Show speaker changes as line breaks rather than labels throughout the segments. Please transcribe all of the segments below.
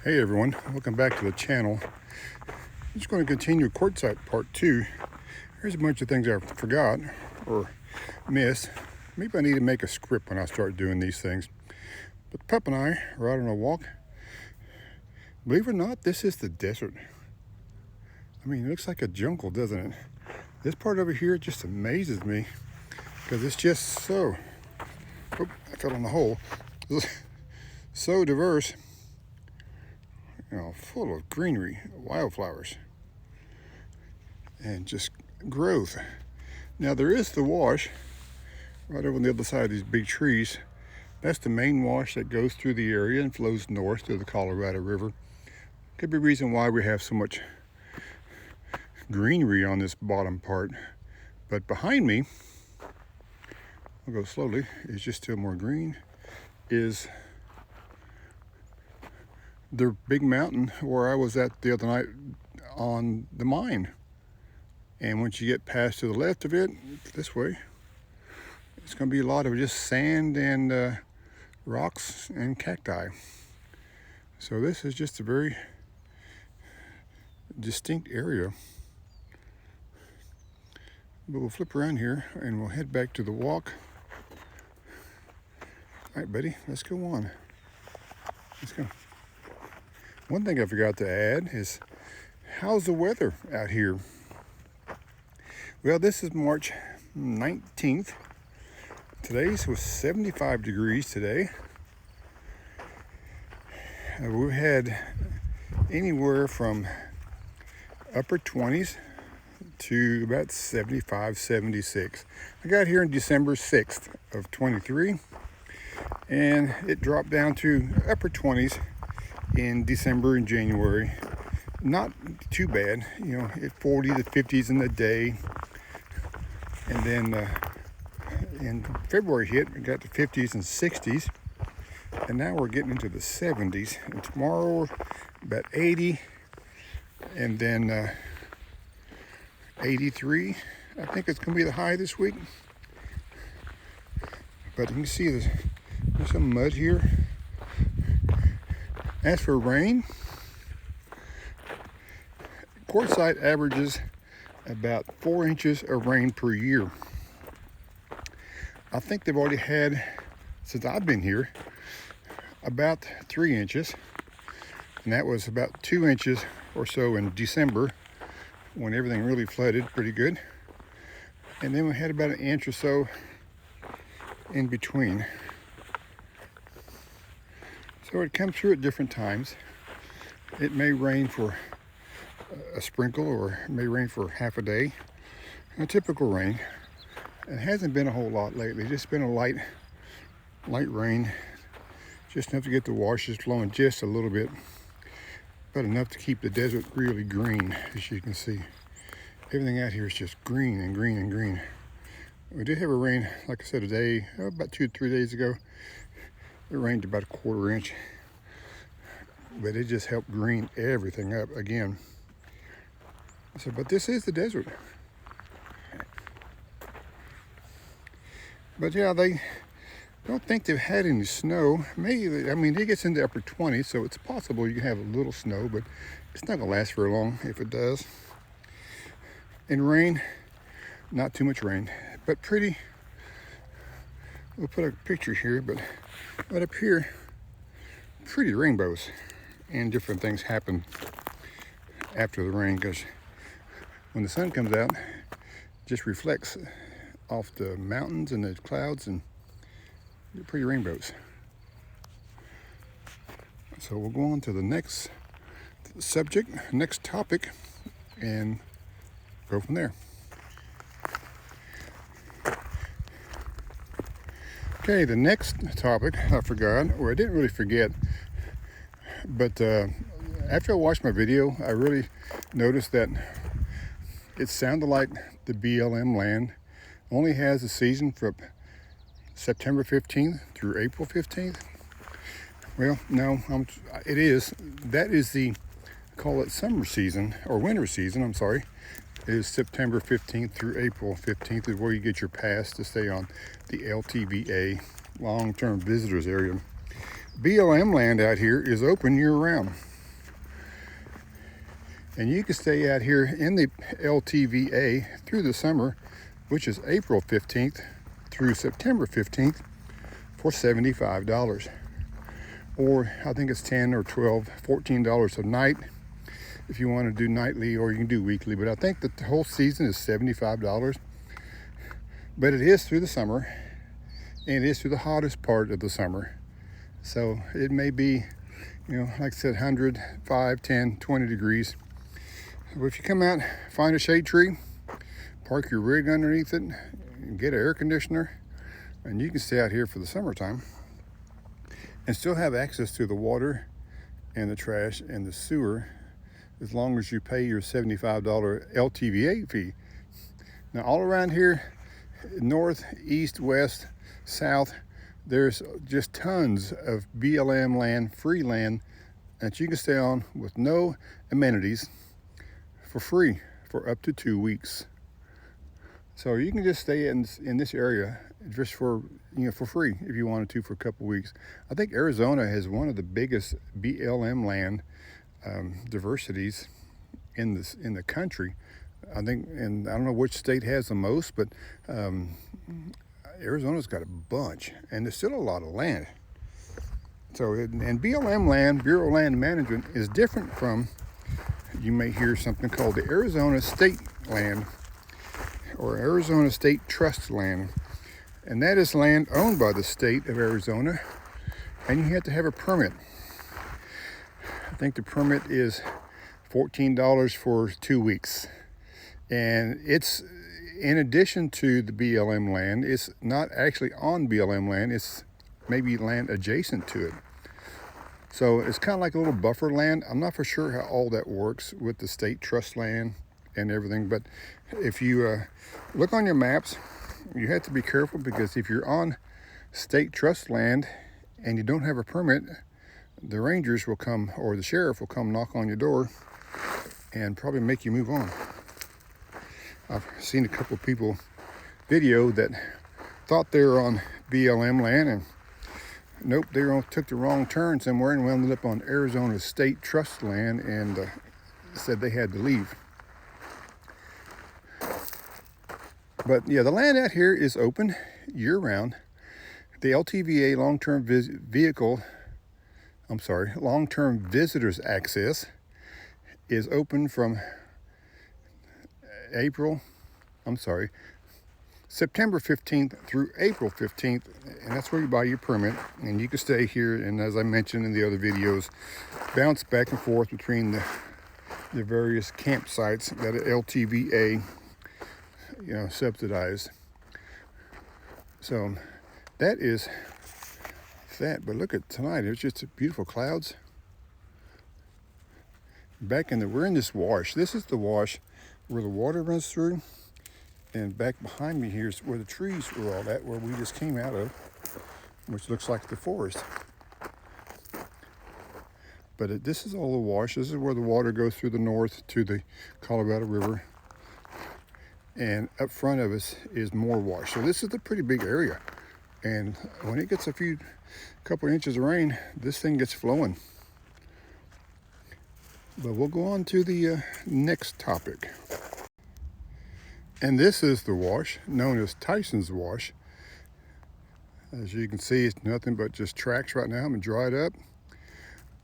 Hey everyone, welcome back to the channel. I'm just going to continue Quartzsite part 2. Here's a bunch of things I forgot or missed. Maybe I need to make a script when I start doing these things. But the pup and I are out on a walk. Believe it or not, this is the desert. I mean, it looks like a jungle, doesn't it? This part over here just amazes me because it's just so, I fell in the hole, so diverse. Full of greenery, wildflowers, and just growth. Now there is the wash right over on the other side of these big trees. That's the main wash that goes through the area and flows north to the Colorado River. Could be a reason why we have so much greenery on this bottom part. But behind me, I'll go slowly, is just still more green, is the big mountain where I was at the other night on the mine. And once you get past to the left of it, this way, it's going to be a lot of just sand and rocks and cacti. So this is just a very distinct area. But we'll flip around here and we'll head back to the walk. All right, buddy, let's go on. Let's go. One thing I forgot to add is, how's the weather out here? Well, this is March 19th. Today's was 75 degrees today. We've had anywhere from upper 20s to about 75, 76. I got here on December 6th of 23, and it dropped down to upper 20s in December and January. Not too bad, at 40 to 50s in the day. And then in February hit, we got to 50s and 60s. And now we're getting into the 70s. And tomorrow, about 80. And then 83. I think it's going to be the high this week. But you can see there's some mud here. As for rain, Quartzsite averages about 4 inches of rain per year. I think they've already had, since I've been here, about 3 inches. And that was about 2 inches or so in December when everything really flooded pretty good. And then we had about an inch or so in between. So it comes through at different times. It may rain for a sprinkle or it may rain for half a day. A typical rain. It hasn't been a whole lot lately. Just been a light rain. Just enough to get the washes flowing just a little bit. But enough to keep the desert really green, as you can see. Everything out here is just green and green and green. We did have a rain, like I said, about 2 to 3 days ago. It rained about a 1/4 inch, but it just helped green everything up again. So, but this is the desert. But yeah, they don't think they've had any snow. Maybe, it gets into upper 20s, so it's possible you can have a little snow, but it's not gonna last very long if it does. And rain, not too much rain, but pretty. We'll put a picture here, but right up here, pretty rainbows, and different things happen after the rain, because when the sun comes out, it just reflects off the mountains and the clouds, and they're pretty rainbows. So we'll go on to the next subject, next topic, and go from there. Okay, the next topic I forgot, or I didn't really forget, but after I watched my video, I really noticed that it sounded like the BLM land only has a season from September 15th through April 15th. Well, no, it is. That is call it summer season, or winter season, I'm sorry. Is September 15th through April 15th is where you get your pass to stay on the LTVA, long-term visitors area. BLM land out here is open year-round. And you can stay out here in the LTVA through the summer, which is April 15th through September 15th for $75. Or I think it's $10 or $12, $14 a night if you want to do nightly, or you can do weekly. But I think that the whole season is $75. But it is through the summer, and it is through the hottest part of the summer. So it may be, like I said, 100, 5, 10, 20 degrees. But if you come out, find a shade tree, park your rig underneath it, and get an air conditioner, and you can stay out here for the summertime and still have access to the water and the trash and the sewer, as long as you pay your $75 LTVA fee. Now, all around here, north, east, west, south, there's just tons of BLM land, free land, that you can stay on with no amenities for free for up to 2 weeks. So you can just stay in this area just for free if you wanted to for a couple weeks. I think Arizona has one of the biggest BLM land diversities in the country. I think, and I don't know which state has the most, but Arizona's got a bunch, and there's still a lot of land. So, and BLM land, Bureau of Land Management, is different from, you may hear something called the Arizona State Land or Arizona State Trust Land. And that is land owned by the state of Arizona, and you have to have a permit. I think the permit is $14 for 2 weeks. And it's in addition to the BLM land. It's not actually on BLM land, it's maybe land adjacent to it. So it's kind of like a little buffer land. I'm not for sure how all that works with the state trust land and everything, but if you look on your maps, you have to be careful, because if you're on state trust land and you don't have a permit, the rangers will come, or the sheriff will come knock on your door and probably make you move on. I've seen a couple of people video that thought they were on BLM land, and nope, they took the wrong turn somewhere and wound up on Arizona State Trust land, and said they had to leave. But yeah, the land out here is open year-round. The LTVA long-term long-term visitors access is open from September 15th through April 15th, and that's where you buy your permit, and you can stay here, and as I mentioned in the other videos, bounce back and forth between the various campsites that LTVA subsidized. So that is that. But look at tonight, it's just beautiful clouds. We're in this wash. This is the wash where the water runs through, and back behind me here is where the trees were all at, where we just came out of, which looks like the forest. But this is all the wash. This is where the water goes through the north to the Colorado River. And up front of us is more wash. So this is a pretty big area. And when it gets a couple inches of rain, this thing gets flowing. But we'll go on to the next topic. And this is the wash, known as Tyson's Wash. As you can see, it's nothing but just tracks right now and dried up.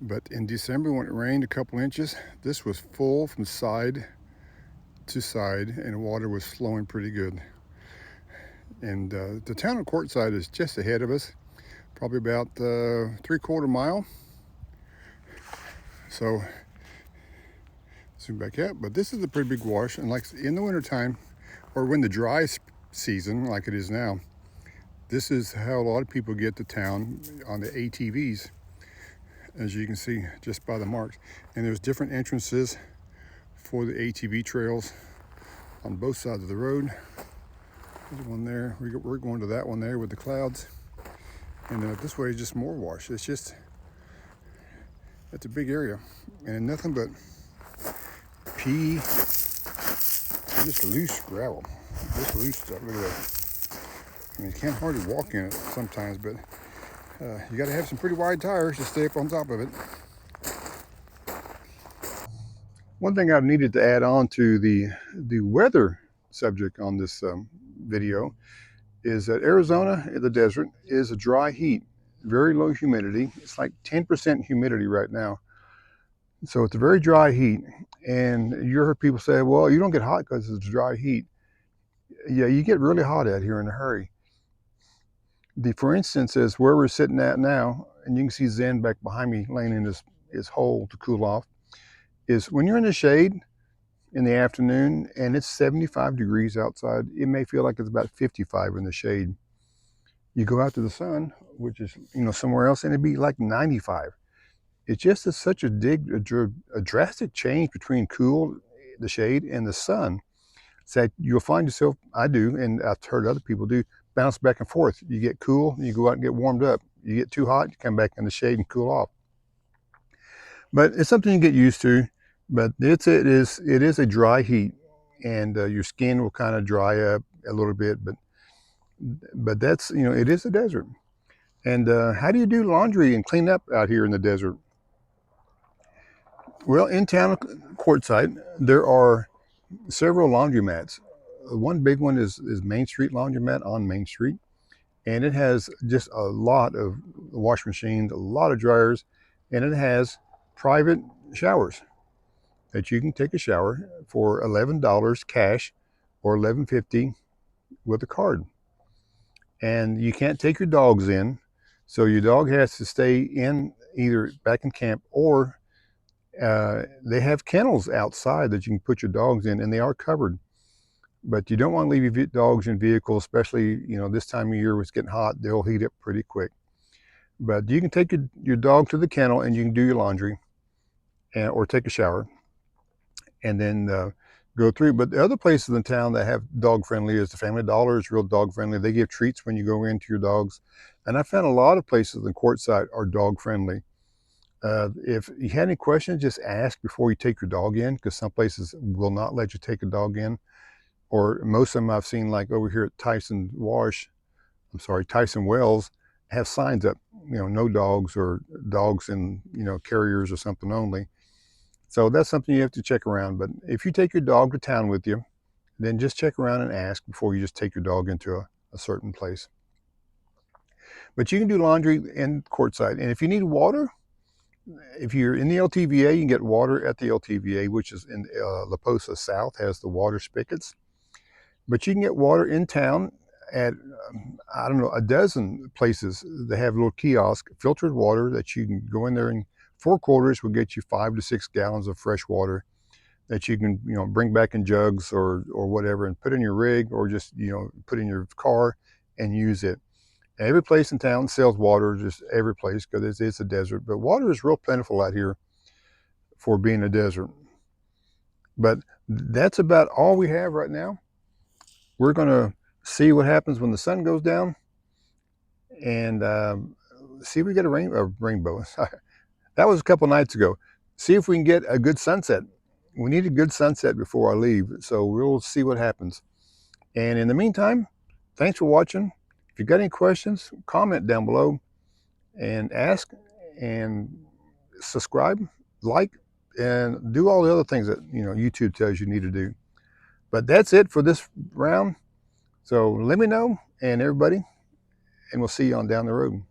But in December, when it rained a couple inches, this was full from side to side, and water was flowing pretty good. And the town of Quartzsite is just ahead of us, probably about 3/4 mile. So zoom back up, but this is a pretty big wash, and like in the wintertime, or when the dry season like it is now, this is how a lot of people get to town on the ATVs, as you can see just by the marks. And there's different entrances for the ATV trails on both sides of the road. There's one there. We're going to that one there with the clouds. And this way is just more wash. It's a big area. And nothing but pea, just loose gravel. Just loose stuff. Look at that. I mean, you can't hardly walk in it sometimes, but you got to have some pretty wide tires to stay up on top of it. One thing I've needed to add on to the weather subject on this video is that Arizona, the desert, is a dry heat, very low humidity. It's like 10% humidity right now. So it's a very dry heat. And you heard people say, well, you don't get hot because it's dry heat. Yeah, you get really hot out here in a hurry. For instance, is where we're sitting at now, and you can see Zen back behind me laying in his hole to cool off, is when you're in the shade in the afternoon and it's 75 degrees outside, it may feel like it's about 55 in the shade. You go out to the sun, which is somewhere else, and it'd be like 95. It's just such a drastic change between cool, the shade, and the sun. So that you'll find yourself, I do, and I've heard other people do, bounce back and forth. You get cool, you go out and get warmed up. You get too hot, you come back in the shade and cool off. But it's something you get used to. But it is a dry heat, and your skin will kind of dry up a little bit. But that's it is a desert. And how do you do laundry and clean up out here in the desert? Well, in town, Quartzsite, there are several laundromats. One big one is Main Street Laundromat on Main Street, and it has just a lot of wash machines, a lot of dryers, and it has private showers that you can take a shower for $11 cash or $11.50 with a card. And you can't take your dogs in, so your dog has to stay in either back in camp, or they have kennels outside that you can put your dogs in, and they are covered. But you don't want to leave your dogs in vehicles, especially this time of year when it's getting hot. They'll heat up pretty quick. But you can take your dog to the kennel and you can do your laundry, or take a shower, and then go through. But the other places in town that have dog friendly is the Family Dollar is real dog friendly. They give treats when you go into your dogs, and I found a lot of places in Quartzsite are dog friendly. If you had any questions, just ask before you take your dog in, because some places will not let you take a dog in. Or most of them I've seen, like over here at Tyson Wells, have signs up, no dogs, or dogs in, carriers or something only. So that's something you have to check around. But if you take your dog to town with you, then just check around and ask before you just take your dog into a certain place. But you can do laundry in Quartzsite. And if you need water, if you're in the LTVA, you can get water at the LTVA, which is in La Posa South, has the water spigots. But you can get water in town at, I don't know, a dozen places. They have little kiosks, filtered water that you can go in there, and 4 quarters will get you 5 to 6 gallons of fresh water that you can, bring back in jugs or whatever, and put in your rig, or just, put in your car and use it. Every place in town sells water, just every place, because it's a desert. But water is real plentiful out here for being a desert. But that's about all we have right now. We're going to see what happens when the sun goes down, and see if we get a rainbow. That was a couple nights ago. See if we can get a good sunset. We need a good sunset before I leave, so we'll see what happens. And in the meantime, thanks for watching. If you've got any questions, comment down below, and ask, and subscribe, like, and do all the other things that YouTube tells you need to do. But that's it for this round. So let me know, and everybody, and we'll see you on down the road.